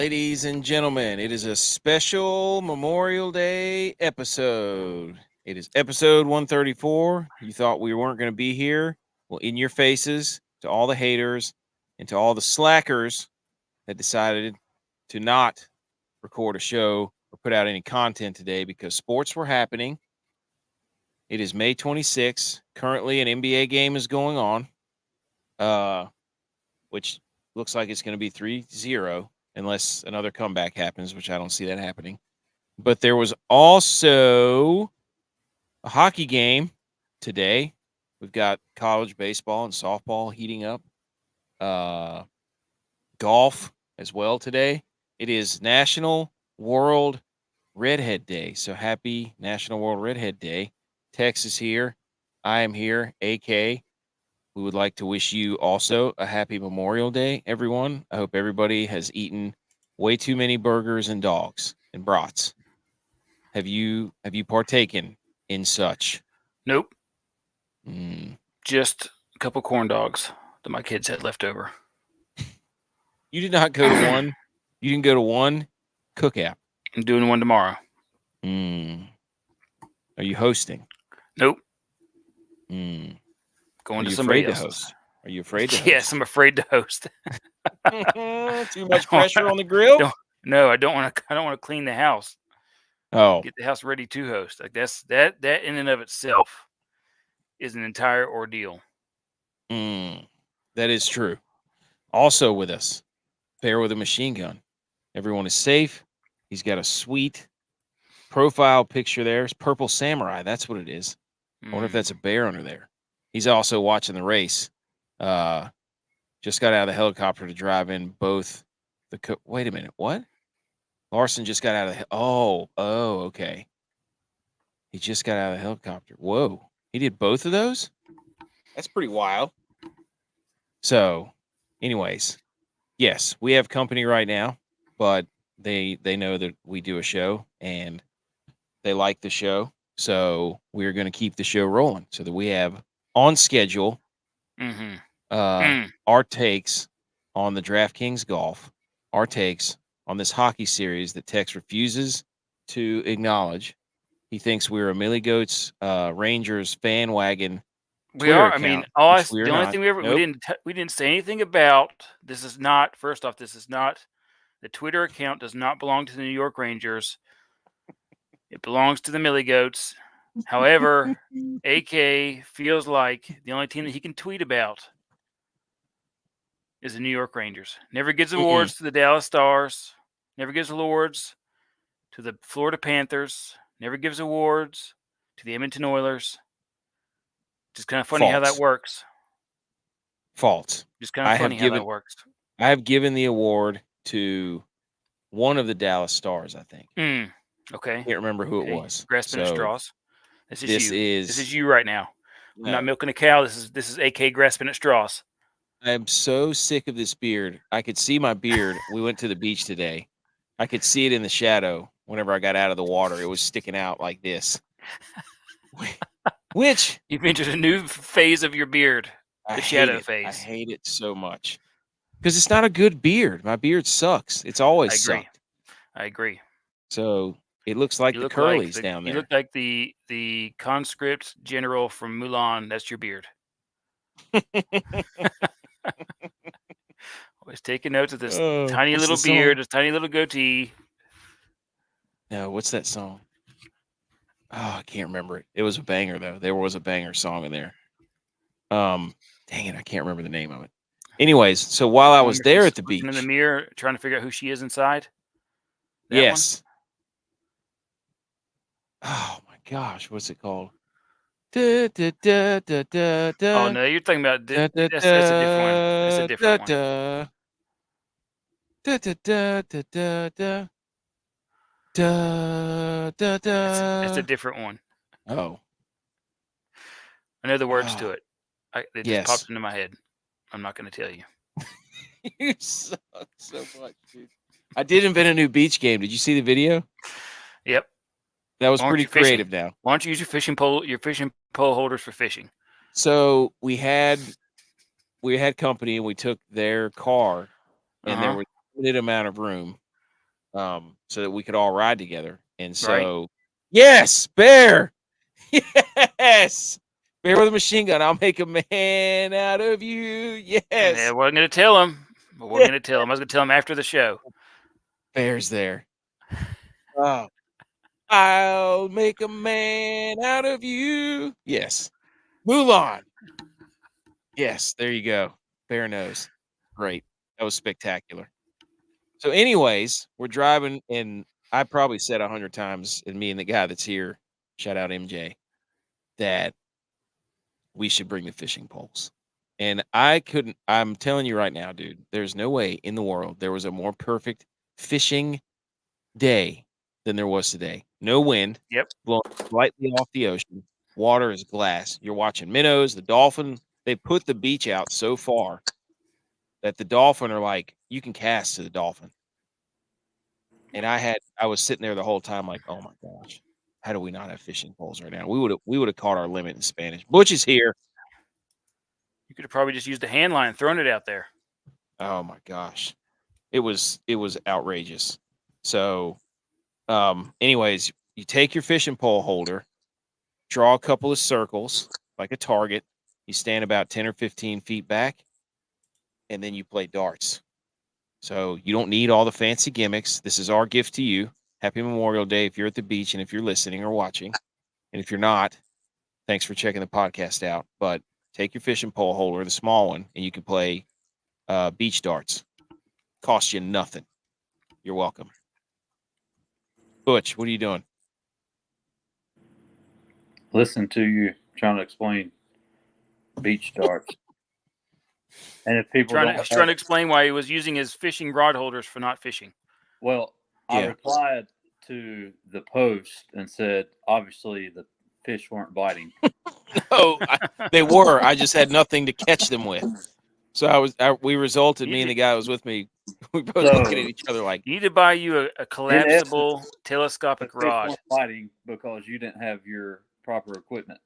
ladies and gentlemen. It is a special Memorial Day episode. It is episode 134. You thought we weren't going to be here? Well, in your faces, to all the haters and to all the slackers that decided to not record a show or put out any content today because sports were happening. It is May 26th. Currently, an NBA game is going on, which looks like it's going to be 3-0 unless another comeback happens, which I don't see that happening. But there was also a hockey game today. We've got college baseball and softball heating up. Golf as well today. It is National World Redhead Day. So happy National World Redhead Day. Tex is here. I am here, AK. We would like to wish you also a happy Memorial Day, everyone. I hope everybody has eaten way too many burgers and dogs and brats. Have you partaken in such? Nope. Just a couple corn dogs that my kids had left over. You did not go to one. You didn't go to one cookout. I'm doing one tomorrow. Are you hosting? Nope. Going to somebody else's. Host? Are you afraid to host? Yes, I'm afraid to host. Too much pressure on the grill? No, I don't want to clean the house. Oh, get the house ready to host. Like that in and of itself is an entire ordeal. That is true. Also with us, Bear with a machine gun. Everyone is safe. He's got a sweet profile picture there. It's Purple Samurai. That's what it is. I wonder if that's a bear under there. He's also watching the race. Just got out of the helicopter to drive in both the. Wait a minute. What? Larson just got out of the. Oh, okay. He just got out of the helicopter. Whoa. He did both of those? That's pretty wild. So, anyways, yes, we have company right now, but they know that we do a show and they like the show. So we're going to keep the show rolling so that we have on schedule our takes on the DraftKings Golf, our takes on this hockey series that Tex refuses to acknowledge. He thinks we're a Millie Goats Rangers fan wagon. We are. Account, I mean, the only thing we didn't say anything about. This is not. First off, this is not. The Twitter account does not belong to the New York Rangers. It belongs to the Millie Goats. However, AK feels like the only team that he can tweet about is the New York Rangers. Never gives awards to the Dallas Stars. Never gives awards to the Florida Panthers. Never gives awards to the Edmonton Oilers. Just kind of funny how that works. False. Just kind of funny how that works. I have given the award to one of the Dallas Stars, I think. Okay. I can't remember who it was. Grasping at straws. This is you right now. No. I'm not milking a cow. This is AK grasping at straws. I'm so sick of this beard. I could see my beard. We went to the beach today. I could see it in the shadow whenever I got out of the water. It was sticking out like this. Which you've entered a new phase of your beard, the shadow phase. I hate it so much because it's not a good beard. My beard sucks. It's always sucked. I agree. So it looks like the curlies down there. You look like the conscript general from Mulan. That's your beard. Always taking notes of this tiny little beard, this tiny little goatee. No, what's that song? Oh, I can't remember it. It was a banger though. There was a banger song in there. Dang it, I can't remember the name of it. Anyways, so while I was there at the beach, in the mirror, trying to figure out who she is inside. Yes. Oh my gosh, what's it called? Oh no, you're talking about that's a different one. That's a different one. It's a different one. Oh. I know the words to it. It just popped into my head. I'm not going to tell you. You suck so much, dude. I did invent a new beach game. Did you see the video? Yep. That was pretty creative now. Why don't you use your fishing pole holders for fishing? So we had company and we took their car and there was a limited amount of room. so that we could all ride together. And so, yes, Bear, yes, Bear with a machine gun. I'll make a man out of you. Yes. Yeah, I wasn't going to tell him. But we're going to tell him. I was going to tell him after the show. Bear's there. Oh, I'll make a man out of you. Yes. Mulan. Yes, there you go. Bear knows. Great. That was spectacular. So, anyways, we're driving, and I probably said 100 times, and me and the guy that's here, shout out MJ, that we should bring the fishing poles. And I'm telling you right now, dude, there's no way in the world there was a more perfect fishing day than there was today. No wind. Yep. Blowing slightly off the ocean. Water is glass. You're watching minnows, the dolphin. They put the beach out so far that the dolphin are like, you can cast to the dolphin. And I was sitting there the whole time like, oh my gosh, how do we not have fishing poles right now? We would have caught our limit in Spanish. Butch is here. You could have probably just used a hand line and thrown it out there. Oh my gosh. It was outrageous. So anyways, you take your fishing pole holder, draw a couple of circles like a target. You stand about 10 or 15 feet back, and then you play darts. So you don't need all the fancy gimmicks. This is our gift to you. Happy Memorial Day if you're at the beach and if you're listening or watching. And if you're not, thanks for checking the podcast out. But take your fishing pole holder, the small one, and you can play beach darts. Cost you nothing. You're welcome. Butch, what are you doing? Listen to you trying to explain beach darts. And if people trying to explain why he was using his fishing rod holders for not fishing. Well, I replied to the post and said, obviously the fish weren't biting. No, they were. I just had nothing to catch them with. So me and the guy who was with me, we both looking at each other like, you need to buy you a collapsible telescopic rod. Fish weren't biting because you didn't have your proper equipment.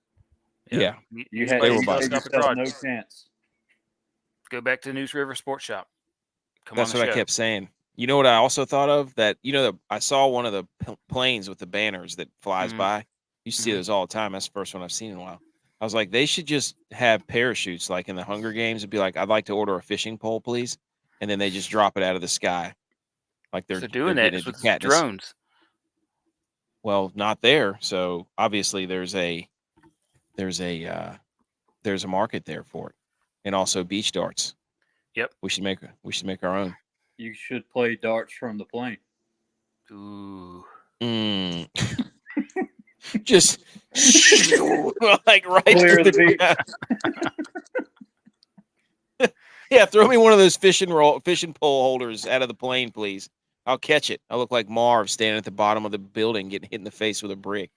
Yeah. You had no chance. Go back to the News River Sports Shop. That's what I kept saying. You know what I also thought of? That, I saw one of the planes with the banners that flies by. You see those all the time. That's the first one I've seen in a while. I was like, they should just have parachutes like in the Hunger Games. It'd be like, I'd like to order a fishing pole, please. And then they just drop it out of the sky. Like they're doing that with drones. Well, not there. So obviously there's a market there for it. And also beach darts. Yep. We should make our own. You should play darts from the plane. Ooh. Just like right clear the beach. Yeah, throw me one of those fishing pole holders out of the plane, please. I'll catch it. I look like Marv standing at the bottom of the building getting hit in the face with a brick.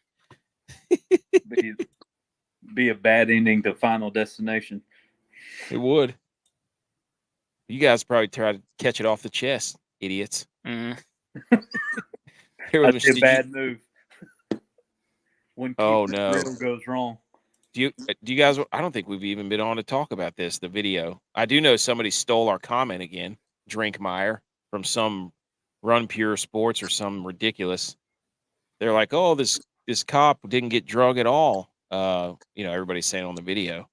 Be a bad ending to Final Destination. It would. You guys probably try to catch it off the chest, idiots. That's a bad move. When riddle goes wrong. Do you guys? I don't think we've even been on to talk about this. The video. I do know somebody stole our comment again. Drinkmeyer from some Run Pure Sports or some ridiculous. They're like, oh, this cop didn't get drug at all. Everybody's saying on the video.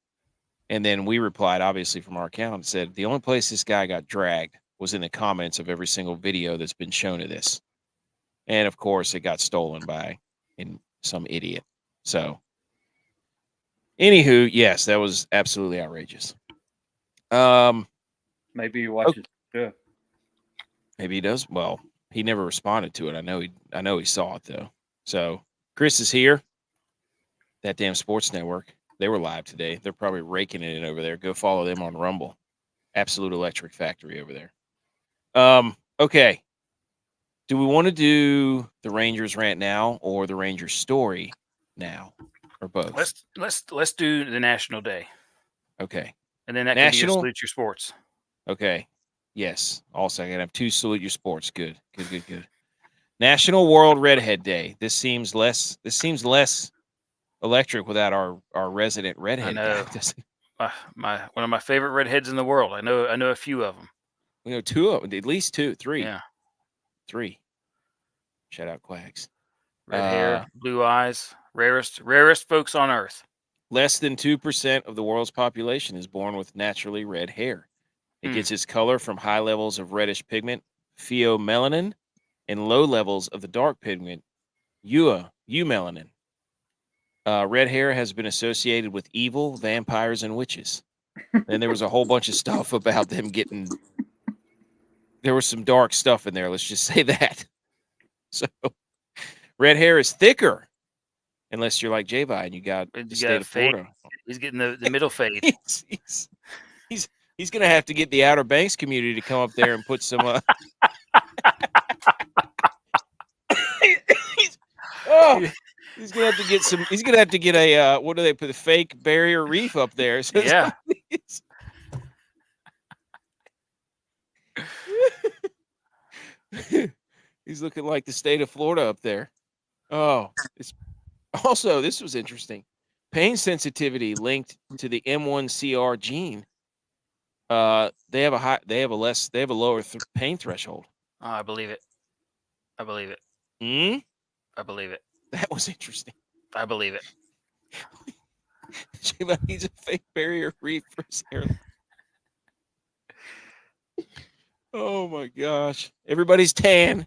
And then we replied, obviously, from our account, and said the only place this guy got dragged was in the comments of every single video that's been shown of this. And, of course, it got stolen by some idiot. So, anywho, yes, that was absolutely outrageous. Maybe he watches the show. Maybe he does. Well, he never responded to it. I know he saw it, though. So, Chris is here. That damn sports network. They were live today. They're probably raking it in over there. Go follow them on Rumble. Absolute Electric Factory over there. Okay. Do we want to do the Rangers rant now or the Rangers story now, or both? Let's do the National Day. Okay. And then that can be your Salute Your Sports. Okay. Yes. Also, I can have 2 Salute Your Sports. Good. National World Redhead Day. This seems less electric without our resident redhead. I know. One of my favorite redheads in the world. I know a few of them. 2 of them, at least 2, 3. Yeah. 3. Shout out Quags. Red hair, blue eyes, rarest folks on earth. Less than 2% of the world's population is born with naturally red hair. It gets its color from high levels of reddish pigment, pheomelanin, and low levels of the dark pigment, eumelanin. Red hair has been associated with evil, vampires, and witches. And there was a whole bunch of stuff about them getting. There was some dark stuff in there. Let's just say that. So, red hair is thicker, unless you're like J-Vi and you got the state of Florida. He's getting the middle fade. He's gonna have to get the Outer Banks community to come up there and put some. He's gonna have to get some. He's gonna have to get a what do they put, a fake barrier reef up there? So yeah. He's looking like the state of Florida up there. Oh, it's also, this was interesting. Pain sensitivity linked to the M1CR gene. They have a lower pain threshold. Oh, I believe it. I believe it. I believe it. That was interesting. I believe it. He's a fake barrier reef for his hairline. Oh my gosh. Everybody's tan.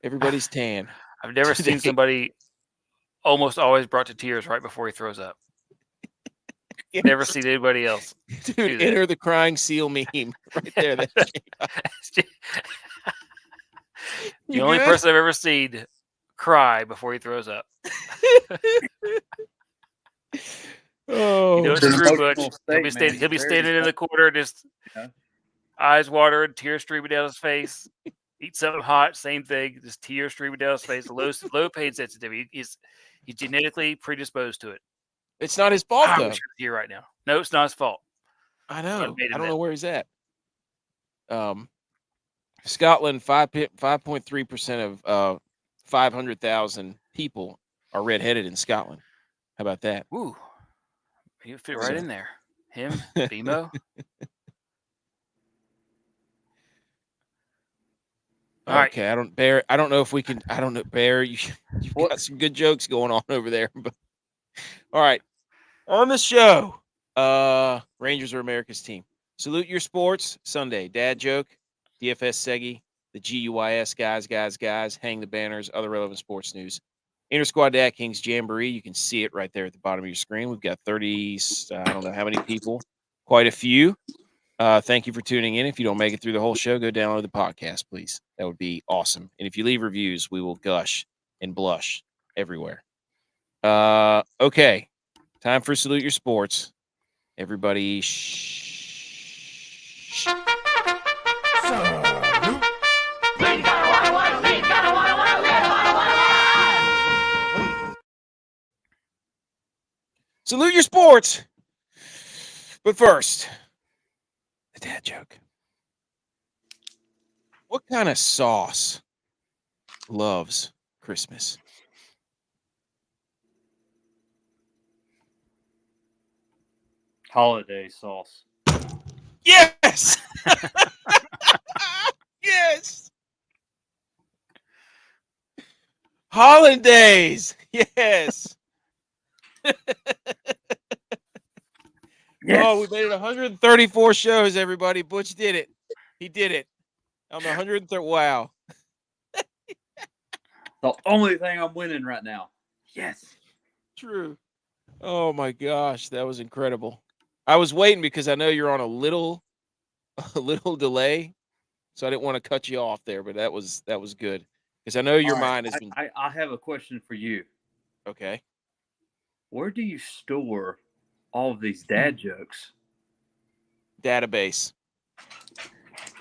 Everybody's tan. I've never seen somebody almost always brought to tears right before he throws up. Yes. Never seen anybody else. Dude, enter the crying seal meme right there. The only person I've ever seen cry before he throws up. Oh, it's Drew Butch. He'll be standing in the corner, just eyes watering, tears streaming down his face. Eat something hot, same thing, just tears streaming down his face. Low pain sensitivity. He's genetically predisposed to it. It's not his fault, though. Here right now. No, it's not his fault. I know. I don't know where he's at. Scotland, 5.3% of 500,000 people are redheaded in Scotland. How about that? Ooh, he would fit right in there. Him, BMO. Okay, right. I don't know if we can. I don't know, Bear. You've got some good jokes going on over there. But all right, on the show, Rangers are America's team. Salute your sports Sunday. Dad joke, DFS Seggy, the G.U.Y.S. guys. Hang the banners. Other relevant sports news. Inter-Squad DraftKings Jamboree. You can see it right there at the bottom of your screen. We've got 30. I don't know how many people. Quite a few. Thank you for tuning in. If you don't make it through the whole show, go download the podcast, please. That would be awesome. And if you leave reviews, we will gush and blush everywhere. Okay. Time for Salute Your Sports. Everybody shh. Salute your sports. But first, the dad joke. What kind of sauce loves Christmas? Holiday sauce. Yes. Yes. Holidays. Yes. Yes. Oh, we made it 134 shows, everybody. Butch did it. He did it. I'm 130. Wow. The only thing I'm winning right now. Yes. True. Oh my gosh, that was incredible. I was waiting because I know you're on a little delay, so I didn't want to cut you off there, but that was good because I know your mind has been. I have a question for you. Okay. Where do you store all of these dad jokes? Database.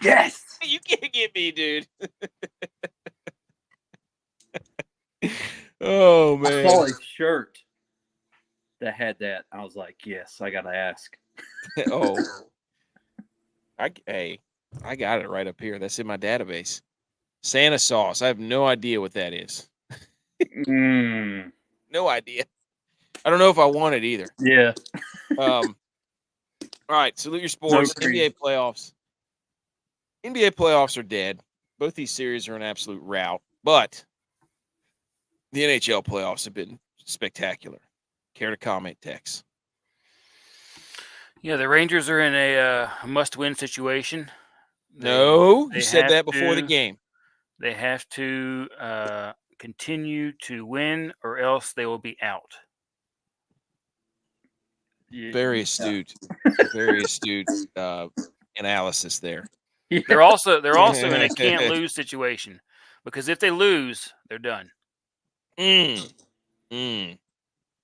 Yes. You can't get me, dude. Oh man. I saw a shirt that had that. I was like, yes, I gotta ask. Oh. I got it right up here. That's in my database. Santa sauce. I have no idea what that is. No idea. I don't know if I want it either. Yeah. All right. Salute your sports. NBA playoffs. NBA playoffs are dead. Both these series are an absolute rout. But The NHL playoffs have been spectacular. Care to comment, Tex? Yeah, the Rangers are in a must-win situation. You said that before the game. They have to continue to win, or else they will be out. Very astute, very astute analysis there. They're also in a can't lose situation, because if they lose, they're done.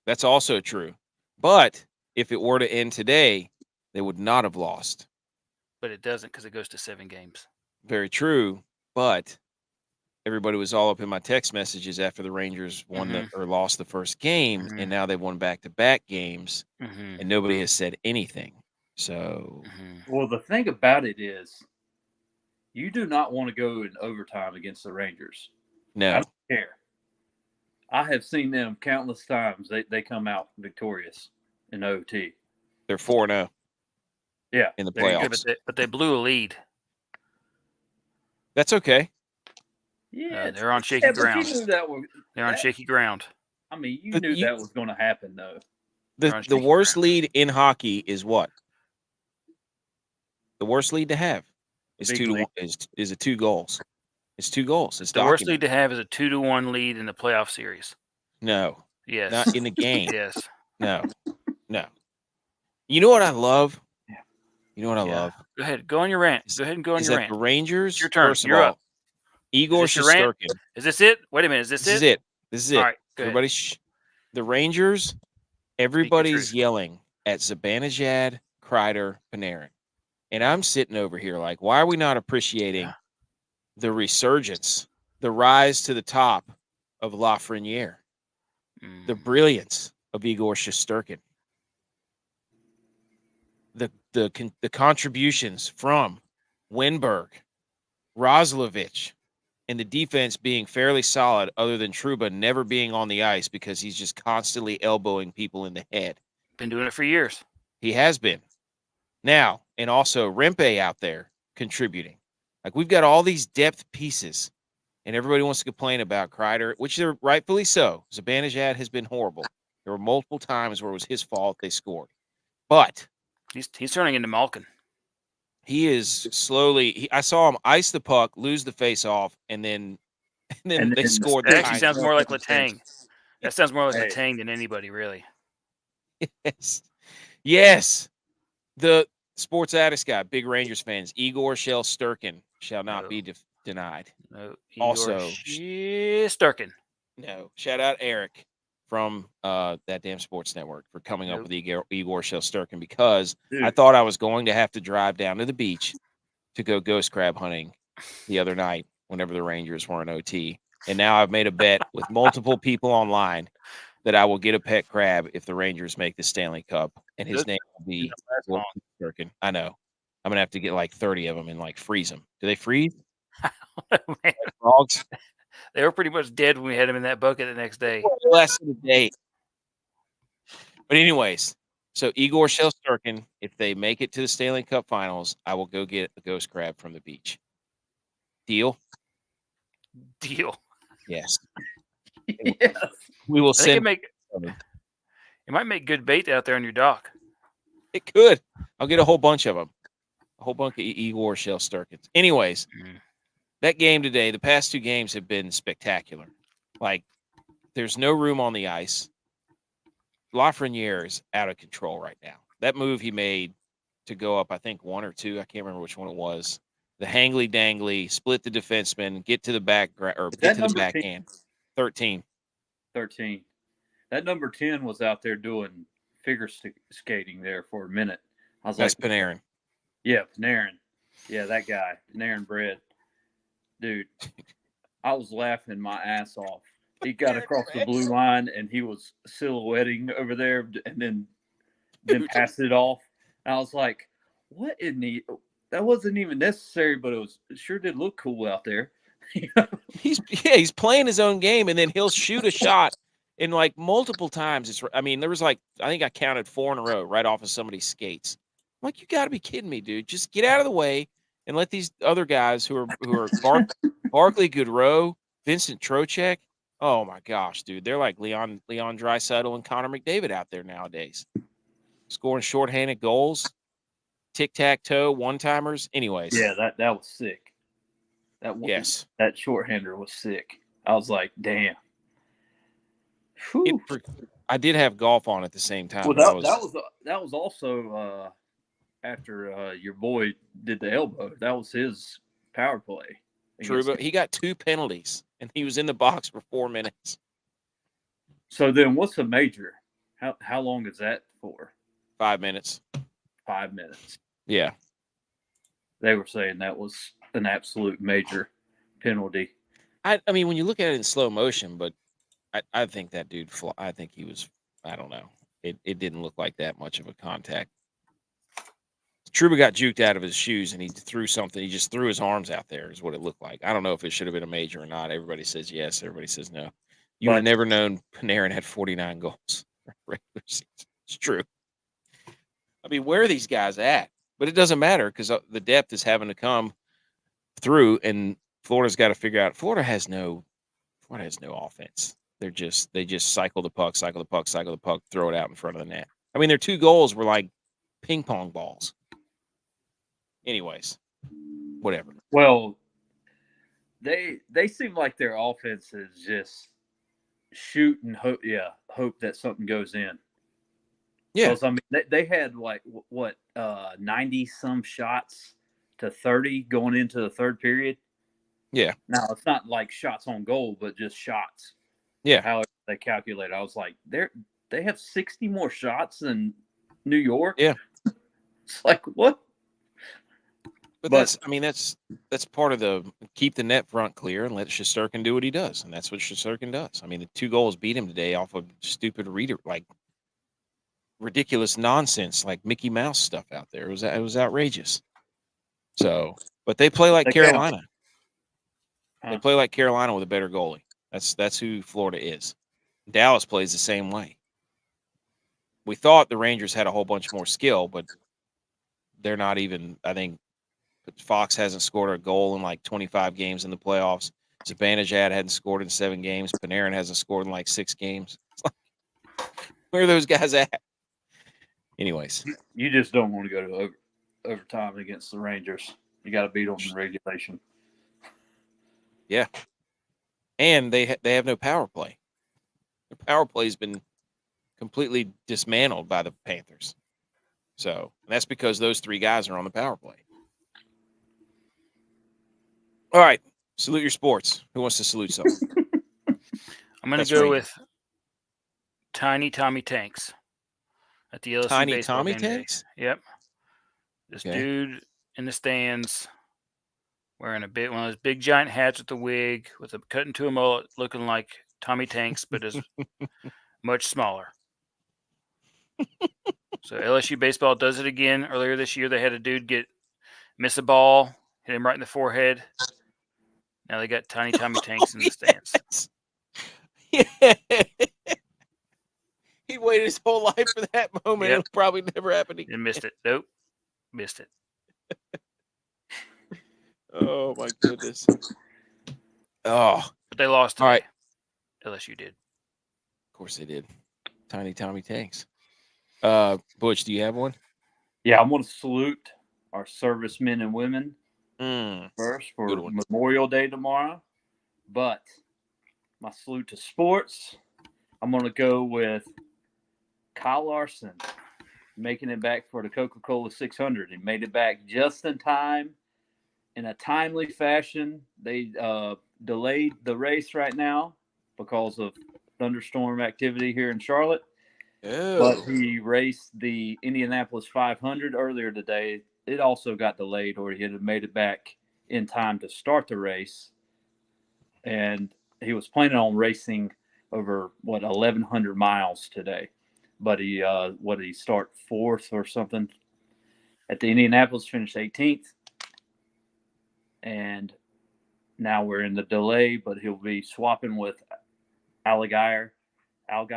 That's also true. But if it were to end today, they would not have lost. But it doesn't, because it goes to 7 games. Very true. But everybody was all up in my text messages after the Rangers won or lost the first game, and now they've won back-to-back games, and nobody has said anything. So, well, the thing about it is, you do not want to go in overtime against the Rangers. No, I don't care. I have seen them countless times. They come out victorious in OT. They're 4-0. Yeah, in the playoffs, but they blew a lead. That's okay. Yeah, they're on shaky ground. They're on shaky ground. I mean, you knew that was going to happen, though. The worst lead in hockey is what? The worst lead to have is 2-1. Is a 2 goals. It's 2 goals. It's the worst lead to have is a 2-1 lead in the playoff series. No. Yes. Not in the game. Yes. No. You know what I love? You know what I love? Go ahead. Go on your rant. Go ahead and go on your rant. The Rangers, your turn. first of You're all, up. Igor Shesterkin. Is this it? Wait a minute. Is this it? This is it. All right. Everybody, the Rangers, everybody's yelling at Zibanejad, Kreider, Panarin. And I'm sitting over here like, why are we not appreciating the resurgence, the rise to the top of Lafreniere, the brilliance of Igor Shesterkin, the contributions from Wenberg, Roslovic, and the defense being fairly solid, other than Trouba never being on the ice because he's just constantly elbowing people in the head. Been doing it for years. He has been. Now, and also Rempe out there contributing. Like, we've got all these depth pieces, and everybody wants to complain about Kreider, which they're rightfully so. Zibanejad has been horrible. There were multiple times where it was his fault they scored. But he's turning into Malkin. He is slowly. I saw him ice the puck, lose the face-off, and then they scored. That actually sounds more like Letang. That sounds more like Letang than anybody, really. Yes. The Sports Addicts guy, big Rangers fans. Igor Shesterkin shall not be denied. No. Also, Shesterkin. No. Shout out Eric from that damn Sports Network for coming up with Igor Shesterkin, because I thought I was going to have to drive down to the beach to go ghost crab hunting the other night whenever the Rangers were in OT. And now I've made a bet with multiple people online that I will get a pet crab if the Rangers make the Stanley Cup, and his name will be Shesterkin. I know. I'm going to have to get like 30 of them and like freeze them. Do they freeze? Frogs? They were pretty much dead when we had them in that bucket the next day. Less than a day. But anyways, so Igor Shesterkin, if they make it to the Stanley Cup Finals, I will go get a ghost crab from the beach. Deal? Deal. Yes. Yes. We will send. It might make good bait out there on your dock. It could. I'll get a whole bunch of them. A whole bunch of Igor Shesterkins. Anyways, that game today, the past 2 games have been spectacular. Like, there's no room on the ice. Lafreniere is out of control right now. That move he made to go up, I think 1 or 2, I can't remember which one it was. The hangly dangly, split the defenseman, get to the back or get to the backhand. 13. That number 10 was out there doing figure skating there for a minute. I was That's Panarin. Yeah, Panarin. Yeah, that guy, Panarin Bread. Dude, I was laughing my ass off. He got across the blue line and he was silhouetting over there and then passed it off. And I was like, what in the that wasn't even necessary, but it sure did look cool out there. He's playing his own game, and then he'll shoot a shot in like multiple times. There was like, I think I counted 4 in a row right off of somebody's skates. I'm like, you got to be kidding me, dude. Just get out of the way and let these other guys who are Barclay Goodrow, Vincent Trocheck, Oh my gosh, dude. They're like Leon Draisaitl and Connor McDavid out there nowadays. Scoring shorthanded goals, tic-tac-toe, one-timers. Anyways. Yeah, that was sick. Yes. That shorthander was sick. I was like, damn. I did have golf on at the same time. Well, that was also after your boy did the elbow. That was his power play. True, but he got 2 penalties, and he was in the box for 4 minutes. So then what's a major? How long is that for? 5 minutes. 5 minutes. Yeah. They were saying that was an absolute major penalty. I mean, when you look at it in slow motion, but I think that dude, I think he was, I don't know. It didn't look like that much of a contact. Trouba got juked out of his shoes, and he threw something. He just threw his arms out there is what it looked like. I don't know if it should have been a major or not. Everybody says yes. Everybody says no. You would have never known Panarin had 49 goals regular season. It's true. I mean, where are these guys at? But it doesn't matter because the depth is having to come through, and Florida's got to figure out. Florida has no offense. They just cycle the puck, throw it out in front of the net. I mean, their 2 goals were like ping pong balls. Anyways, whatever. Well, they seem like their offense is just shoot and hope. Yeah, hope that something goes in. Yeah, I mean, they had like 90 some shots to 30 going into the third period. Yeah. Now it's not like shots on goal, but just shots. Yeah. However they calculate, I was like, they have 60 more shots than New York. Yeah. It's like what? But that's part of the keep the net front clear and let Shesterkin do what he does, and that's what Shesterkin does. I mean, the 2 goals beat him today off of stupid ridiculous nonsense like Mickey Mouse stuff out there. It was outrageous. So, but they play like Carolina. They play like Carolina with a better goalie. That's who Florida is. Dallas plays the same way. We thought the Rangers had a whole bunch more skill, but they're not even. I think Fox hasn't scored a goal in like 25 games in the playoffs. Zibanejad hadn't scored in 7 games. Panarin hasn't scored in like 6 games. It's like, where are those guys at? Anyways, you just don't want to go to overtime against the Rangers. You got to beat them in regulation. Yeah, and they have no power play. Their power play has been completely dismantled by the Panthers. So that's because those 3 guys are on the power play. All right, salute your sports. Who wants to salute something? I'm going to go with Tiny Tommy Tanks at the LSU Tiny baseball Tommy game Tanks? day. Yep. This dude in the stands wearing one of those big giant hats with the wig, with a cut into a mullet, looking like Tommy Tanks, but is much smaller. So LSU baseball does it again. Earlier this year, they had a dude miss a ball, hit him right in the forehead. Now they got Tiny Tommy Tanks in the stands. Yeah. He waited his whole life for that moment. It'll probably never happen again. And missed it. Nope. Missed it. Oh, my goodness. Oh. But they lost today. All right. LSU did. Of course they did. Tiny Tommy Tanks. Butch, do you have one? Yeah, I want to salute our servicemen and women first for Memorial Day tomorrow. But my salute to sports, I'm going to go with Kyle Larson making it back for the Coca-Cola 600. He made it back just in time, in a timely fashion. They delayed the race right now because of thunderstorm activity here in Charlotte. Oh. But he raced the Indianapolis 500 earlier today. It also got delayed, or he had made it back in time to start the race. And he was planning on racing over 1,100 miles today. But he did he start 4th or something at the Indianapolis, finished 18th. And now we're in the delay, but he'll be swapping with Allgaier. And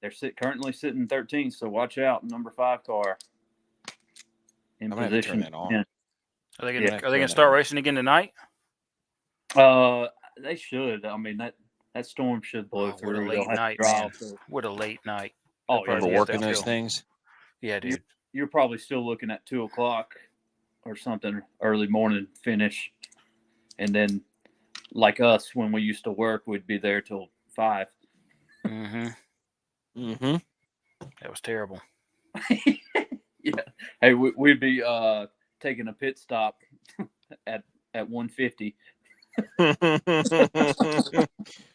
they're currently sitting 13th, so watch out. Number 5 car in position. Turn that on. Are they going to start racing again tonight? They should. I mean that storm should blow What a through. late They'll have to night, drive man. through. What a late night. Oh, They'll yeah, probably Remember have working to those chill. things? Yeah, dude. You're probably still looking at 2:00 or something, early morning finish, and then like us when we used to work, we'd be there till 5. Mm-hmm. Mm-hmm. That was terrible. Yeah. Hey, we'd be taking a pit stop at 150.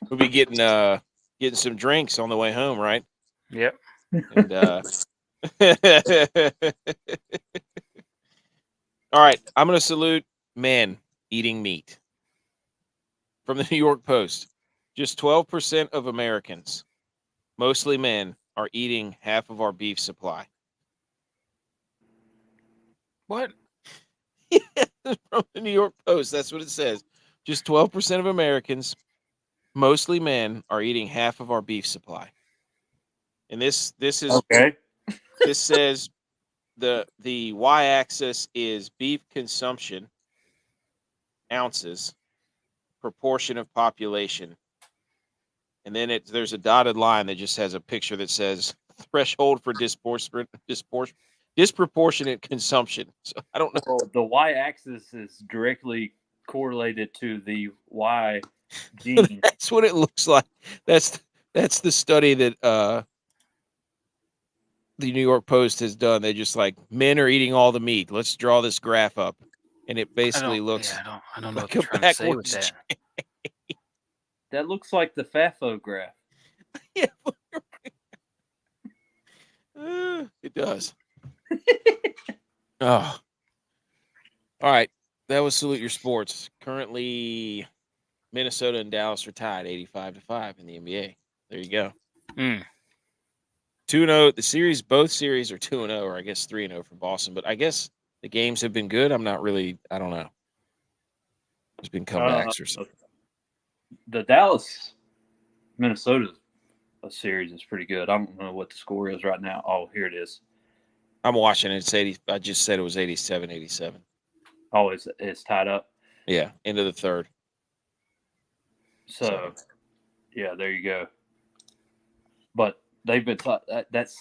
We'll be getting some drinks on the way home, right? Yep. And all right, I'm going to salute men eating meat. From the New York Post, just 12% of Americans, mostly men, are eating half of our beef supply. What? From the New York Post, that's what it says. Just 12% of Americans, mostly men, are eating half of our beef supply. And this is Okay. This says the y-axis is beef consumption, ounces, proportion of population. And then there's a dotted line that just has a picture that says threshold for disproportionate consumption. So I don't know. Well, the y-axis is directly correlated to the Y gene. That's what it looks like. That's the study that the New York Post has done. They just like, men are eating all the meat. Let's draw this graph up, and it basically looks I don't know like what a they're trying to say with backwards. that. That looks like the FAFO graph. Yeah, it does. Oh, all right. That was Salute Your Sports. Currently, Minnesota and Dallas are tied 85-5 in the NBA. There you go. 2-0. The series, both series are 2-0, or I guess 3-0 for Boston. But I guess the games have been good. I don't know. There's been comebacks or something. The Dallas Minnesota series is pretty good. I don't know what the score is right now. Oh, here it is. I'm watching it. It's 80. I just said it was 87-87. Oh, it's tied up. Yeah, into the third. So, yeah, there you go. But they've been that's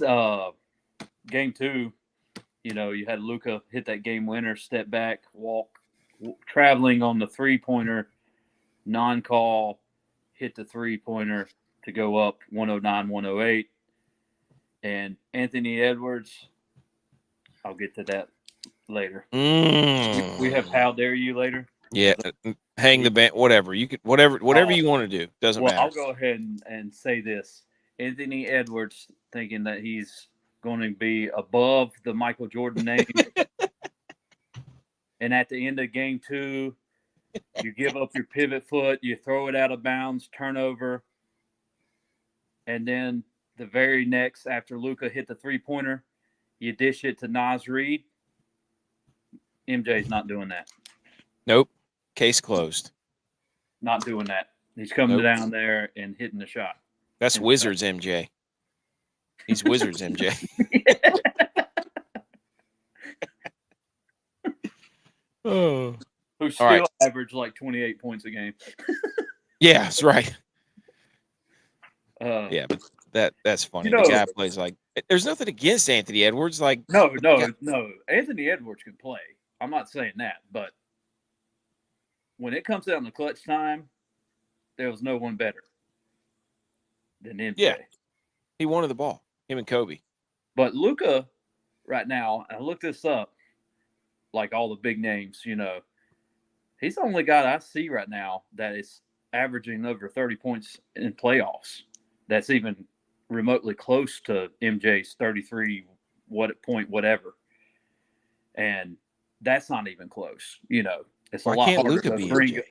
game 2. You know, you had Luka hit that game winner, step back, traveling on the 3-pointer, non-call, hit the 3-pointer to go up 109-108. And Anthony Edwards, I'll get to that later. We have How Dare You later. Yeah, hang the band, whatever. You could whatever you want to do. Doesn't matter. I'll go ahead and say this. Anthony Edwards thinking that he's going to be above the Michael Jordan name. And at the end of game 2, you give up your pivot foot, you throw it out of bounds, turnover. And then the very next, after Luka hit the 3-pointer, you dish it to Naz Reid. MJ's not doing that. Nope. Case closed. Not doing that. He's coming down there and hitting the shot. That's Wizards MJ. He's Wizards MJ. Oh. Who still averaged like 28 points a game. Yeah, that's right. Yeah, but that's funny. The guy plays like. There's nothing against Anthony Edwards. Like no. Anthony Edwards can play. I'm not saying that, but when it comes down to clutch time, there was no one better than MJ. Yeah, he wanted the ball. Him and Kobe. But Luka, right now, I looked this up. Like all the big names, you know, he's the only guy I see right now that is averaging over 30 points in playoffs. That's even remotely close to MJ's 33 whatever. And that's not even close. You know, it's a lot harder Luka to be bring. MJ?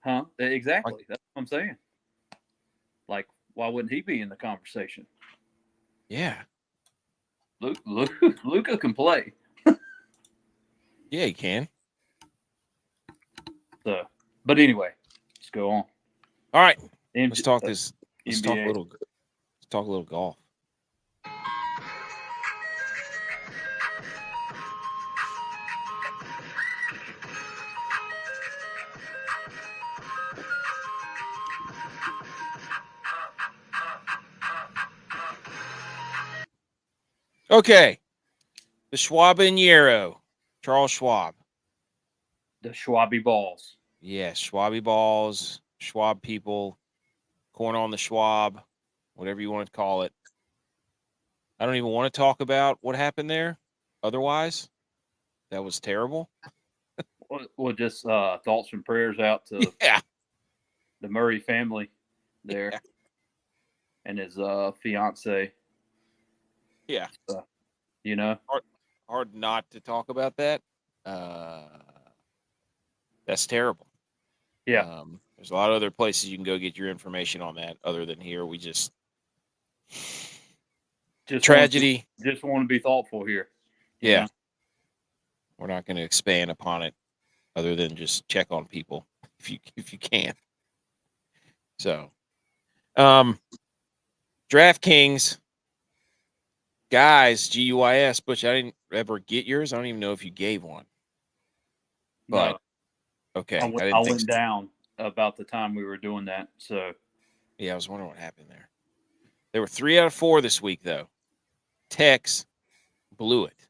Huh? Exactly. That's what I'm saying. Like, why wouldn't he be in the conversation? Yeah. Luka can play. Yeah, he can. So, but anyway, let's go on. All right. Let's talk this. Let's NBA. talk a little golf. Okay. The Schwab and Yarrow. Charles Schwab. The Schwabby balls. Yeah, Schwabby balls, Schwab people, corn on the Schwab, whatever you want to call it. I don't even want to talk about what happened there. Otherwise, that was terrible. Well, just thoughts and prayers out to the Murray family there and his fiance. Yeah. You know? Hard not to talk about that. That's terrible. Yeah. There's a lot of other places you can go get your information on that other than here. We just tragedy. Just want to be thoughtful here. Yeah. We're not going to expand upon it other than just check on people if you can. So, DraftKings guys, G.U.Y.S, Butch, I didn't ever get yours. I don't even know if you gave one. But no. Okay. I went down about the time we were doing that. So yeah, I was wondering what happened there. They were 3 out of 4 this week, though. Tex blew it.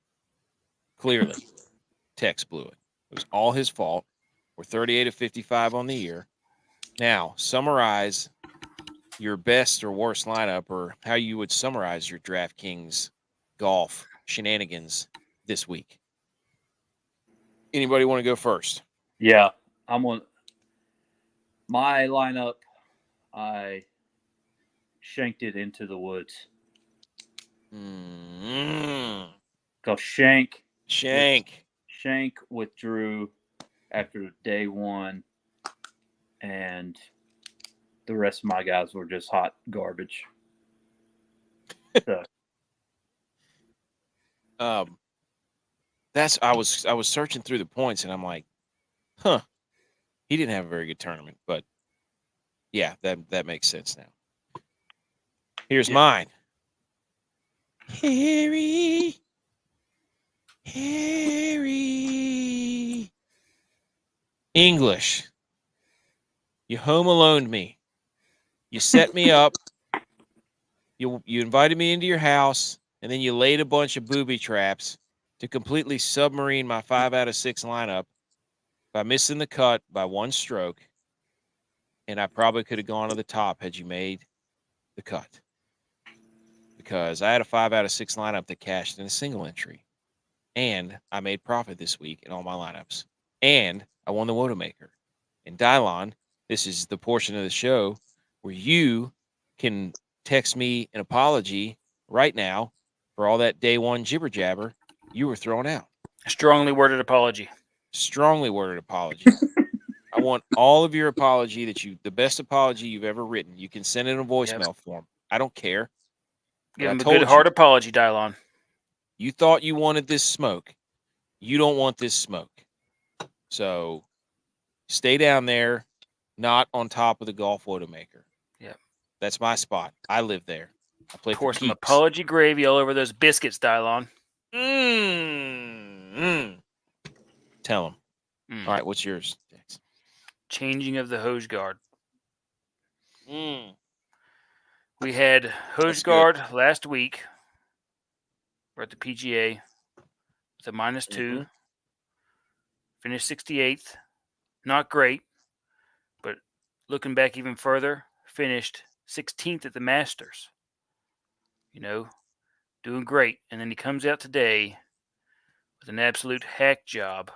Clearly, Tex blew it. It was all his fault. We're 38 of 55 on the year. Now, summarize your best or worst lineup, or how you would summarize your DraftKings golf shenanigans this week. Anybody want to go first? Yeah, I'm on my lineup. I shanked it into the woods. Because Shank withdrew after day one, and the rest of my guys were just hot garbage. So. I was searching through the points, and I'm like, he didn't have a very good tournament, but yeah, that makes sense now. Here's mine. Harry. English. You home aloned me. You set me up. You invited me into your house, and then you laid a bunch of booby traps to completely submarine my 5 out of 6 lineup by missing the cut by 1 stroke. And I probably could have gone to the top had you made the cut. Because I had a 5 out of 6 lineup that cashed in a single entry. And I made profit this week in all my lineups. And I won the Wodamaker. And Dylon, this is the portion of the show where you can text me an apology right now for all that day one jibber jabber you were throwing out. Strongly worded apology. Strongly worded apology. I want all of your apology the best apology you've ever written. You can send it in a voicemail form. I don't care. Give him a good hard apology, Dylon. You thought you wanted this smoke. You don't want this smoke. So stay down there, not on top of the golf Wodamaker. Yeah. That's my spot. I live there. I play Pour for some keeps. apology gravy all over those biscuits, Dylon. Tell him. All right, what's yours, Dex? Changing of the hose guard. We had hose guard last week. We're at the PGA with a -2. Finished 68th. Not great, but looking back even further, finished 16th at the Masters. You know, doing great. And then he comes out today with an absolute hack job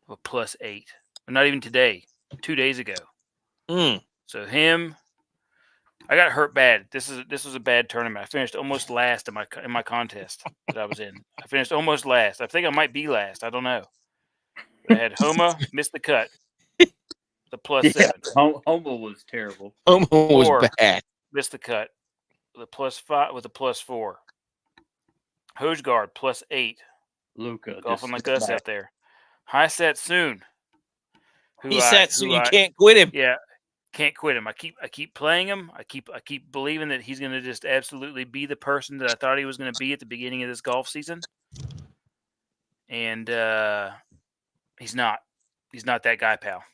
of a +8. But not even today, 2 days ago. So him, I got hurt bad. This was a bad tournament. I finished almost last in my contest that I was in. I finished almost last. I think I might be last. I don't know. But I had Homa missed the cut. The +7. Homa was terrible. Homa was bad. Missed the cut. With a +5 with a +4. Hose guard +8. Luca golfing like us out there. High Satsoon. You can't quit him. Yeah, can't quit him. I keep playing him. I keep believing that he's going to just absolutely be the person that I thought he was going to be at the beginning of this golf season. And he's not. He's not that guy, pal.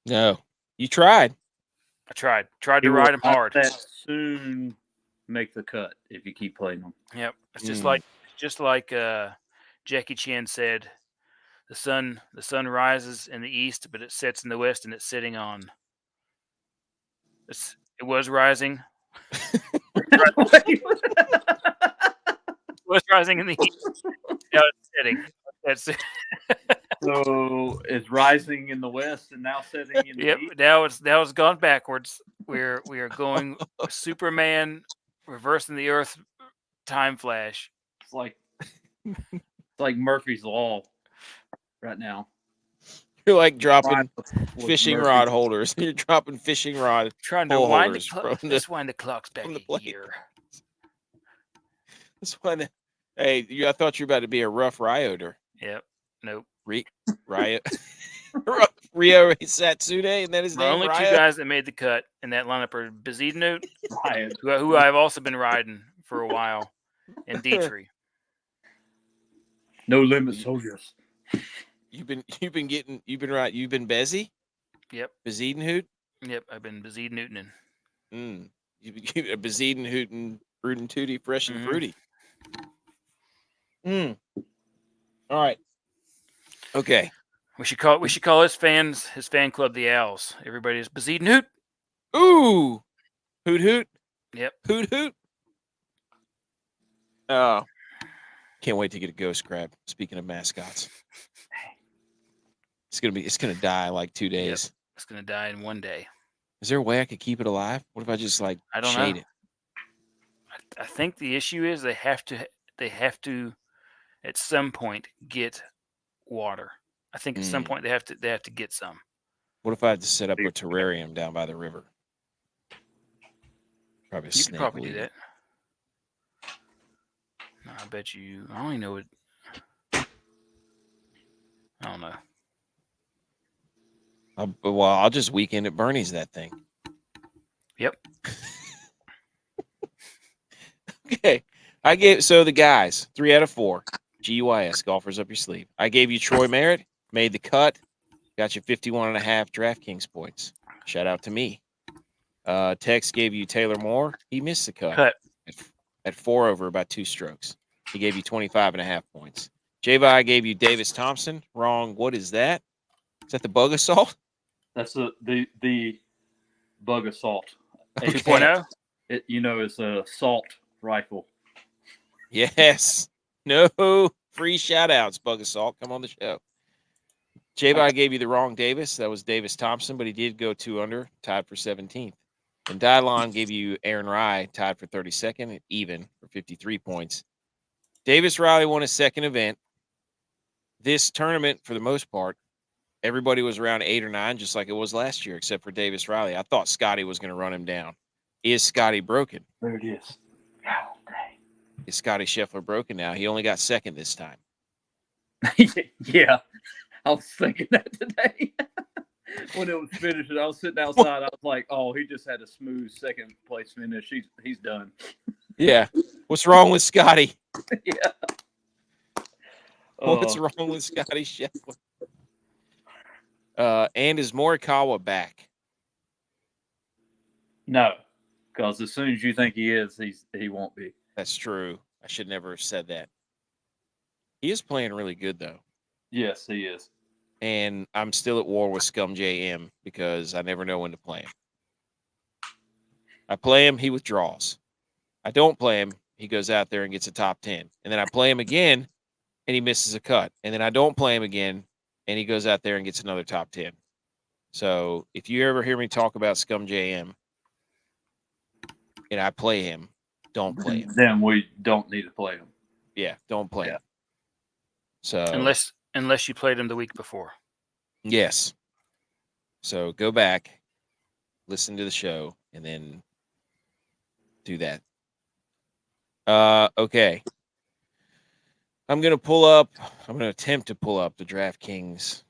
No, you tried. I tried to ride him hard. That soon make the cut if you keep playing him. Yep, it's just like just like Jackie Chan said, the sun rises in the east, but it sets in the west, and it's sitting on. It was rising. It was rising in the east. Now it's setting. That's it. So it's rising in the west and now setting in the east. Now it's gone backwards. We are going Superman reversing the Earth time flash. It's like Murphy's Law right now. You're like dropping fishing rod holders. You're dropping fishing rod trying to wind the clock. Let's wind the clocks back a year. Hey, I thought you were about to be a rough rioter. Yep. Nope. Riot. Rio Satsune, and that is the only two guys that made the cut in that lineup are Bezidnut, who I've also been riding for a while, and Dietrich. No limit soldiers. You've been right. You've been busy. Yep. Bezidnut. Yep, I've been Bezidnuting. You Bezidnut, Rootin' Tooty, fresh and fruity. All right. Okay. We should call his fan club the Owls. Everybody's Bezidnut. Ooh. Hoot hoot. Yep. Hoot hoot. Oh. Can't wait to get a ghost crab. Speaking of mascots. It's gonna die in like 2 days. Yep. It's gonna die in 1 day. Is there a way I could keep it alive? What if I just I don't shade know. it? I think the issue is they have to at some point get water. I think at some point they have to get some. What if I had to set up a terrarium down by the river? Probably You could probably do that. No, I bet you. I only know it. I don't know. I'll just weekend at Bernie's that thing. Yep. Okay. The guys, 3 out of 4. G.U.Y.S, golfers up your sleeve. I gave you Troy Merritt, made the cut, got you 51.5 DraftKings points. Shout out to me. Tex gave you Taylor Moore. He missed the cut. At 4 over, about 2 strokes. He gave you 25.5 points. J-Vi gave you Davis Thompson. Wrong. What is that? Is that the bug assault? That's the bug assault. 2.0? It's a assault rifle. Yes. No free shout outs, bug assault. Come on the show. J-Vi gave you the wrong Davis. That was Davis Thompson, but he did go 2 under, tied for 17th. And Dylon gave you Aaron Rye, tied for 32nd, even for 53 points. Davis Riley won his second event. This tournament, for the most part, everybody was around 8 or 9, just like it was last year, except for Davis Riley. I thought Scottie was going to run him down. Is Scottie broken? There it is. Oh, dang. Is Scottie Scheffler broken now? He only got second this time. Yeah. I was thinking that today. When it was finished, I was sitting outside. I was like, oh, he just had a smooth second place finish. He's done. Yeah. What's wrong with Scottie? Yeah. What's wrong with Scottie Scheffler? And is Morikawa back? No, because as soon as you think he is, he won't be. That's true. I should never have said that. He is playing really good, though. Yes, he is. And I'm still at war with Scum JM because I never know when to play him. I play him, he withdraws. I don't play him, he goes out there and gets a top 10. And then I play him again, and he misses a cut. And then I don't play him again, and he goes out there and gets another top 10. So if you ever hear me talk about Scum JM and I play him, don't play him. Then we don't need to play him. Yeah, don't play him. So unless you played him the week before. Yes. So go back, listen to the show, and then do that. Okay. I'm going to attempt to pull up the DraftKings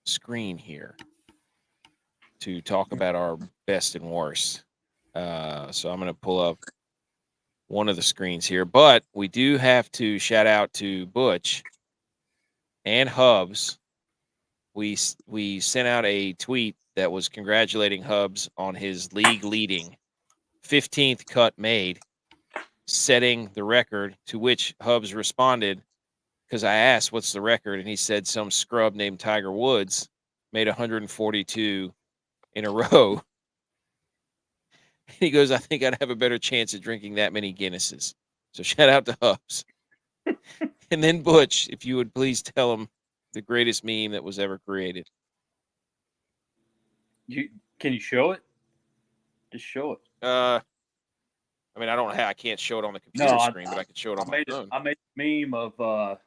screen here to talk about our best and worst. So I'm going to pull up one of the screens here, but we do have to shout out to Butch and Hubs. We sent out a tweet that was congratulating Hubs on his league leading 15th cut made. setting the record, to which Hubs responded, because I asked, what's the record? And he said some scrub named Tiger Woods made 142 in a row. He goes, I think I'd have a better chance at drinking that many Guinnesses. So shout out to Hubs. And then Butch, if you would please tell him the greatest meme that was ever created. Can you show it? Just show it. I mean, I can't show it on the computer screen, but I can show it on my phone. I made a meme of